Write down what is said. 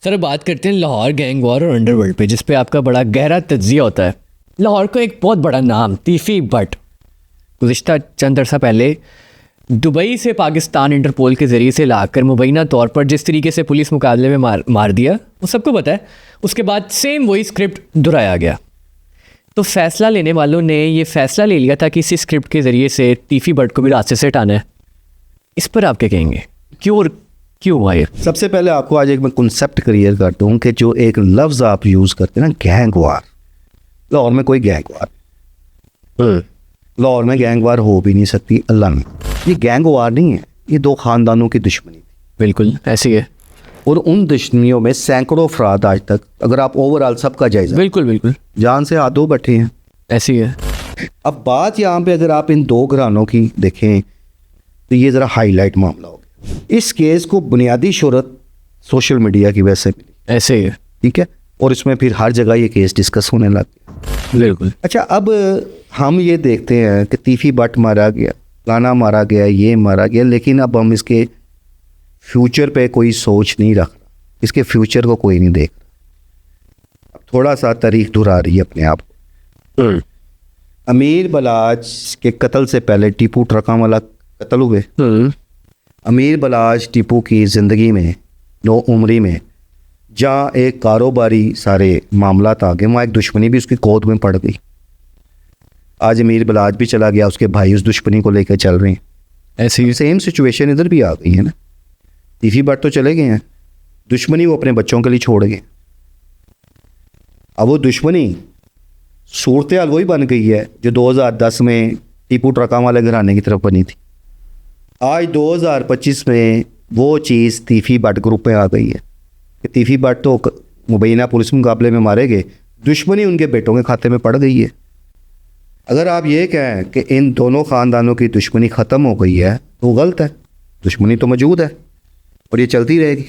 Sir बात करते हैं लाहौर गैंग वॉर और अंडरवर्ल्ड पे, जिस पे आपका बड़ा गहरा तज्जिया होता है। लाहौर को एक बहुत बड़ा नाम तीफ़ी भट्ट गुज़िश्ता चंद अरसा पहले दुबई से पाकिस्तान इंटरपोल के ज़रिए से लाकर मुबैना तौर पर जिस तरीके से पुलिस मुकाबले में मार दिया वो सबको पता है। उसके बाद सेम वही स्क्रिप्ट दोहराया गया। तो फैसला लेने वालों ने ये फैसला ले लिया था कि इसी स्क्रिप्ट के ज़रिए से तीफ़ी भट्ट को भी रास्ते से हटाना है। इस पर आप क्या कहेंगे, क्यों हुआ ये? सबसे पहले आपको आज एक मैं कॉन्सेप्ट क्लियर कर दूं कि जो एक लफ्ज़ आप यूज़ करते हैं ना, गैंग वार, लाहौर में कोई गैंग वार, लाहौर में गैंग वार हो भी नहीं सकती। अल्लाह में ये गैंग वार नहीं है, ये दो ख़ानदानों की दुश्मनी थी। बिल्कुल ऐसी है। और उन दुश्मनियों में सैकड़ों अफराद आज तक, अगर आप ओवरऑल सबका जायजा, बिल्कुल जान से हाथ धो बैठे हैं। ऐसी है। अब बात यहाँ पे अगर आप इन दो घरानों की देखें तो ये ज़रा हाईलाइट मामला हो गया। इस केस को बुनियादी शोहरत सोशल मीडिया की वजह से मिली। ऐसे ही है। ठीक है, और इसमें फिर हर जगह ये केस डिस्कस होने लग गया। बिल्कुल। अच्छा, अब हम ये देखते हैं कि तीफ़ी भट्ट मारा गया, गाना मारा गया, ये मारा गया, लेकिन अब हम इसके फ्यूचर पे कोई सोच नहीं रख रहा, इसके फ्यूचर को कोई नहीं देख रहा। अब थोड़ा सा तारीख दोहरा रही है अपने आप को। अमीर बलाज के कत्ल से पहले टीपू ट्रकां वाला कत्ल हुए। अमीर बलाज टीपू की ज़िंदगी में, नो उम्री में, जहाँ एक कारोबारी सारे मामला आ गए, वहाँ एक दुश्मनी भी उसकी गोद में पड़ गई। आज अमीर बलाज भी चला गया, उसके भाई उस दुश्मनी को लेकर चल रहे हैं। ऐसी सेम सिचुएशन इधर भी आ गई है ना। तीफ़ी भट्ट तो चले गए हैं, दुश्मनी वो अपने बच्चों के लिए छोड़ गए। अब वो दुश्मनी सूरत हाल वही बन गई है जो 2010 में टीपू ट्रकां वाले घराने की तरफ बनी थी। आज 2025 में वो चीज़ तीफ़ी भट्ट ग्रुप में आ गई है कि तीफ़ी भट्ट तो मुबैना पुलिस मुकाबले में मारे गए, दुश्मनी उनके बेटों के खाते में पड़ गई है। अगर आप ये कहें कि इन दोनों ख़ानदानों की दुश्मनी ख़त्म हो गई है तो गलत है। दुश्मनी तो मौजूद है और ये चलती रहेगी।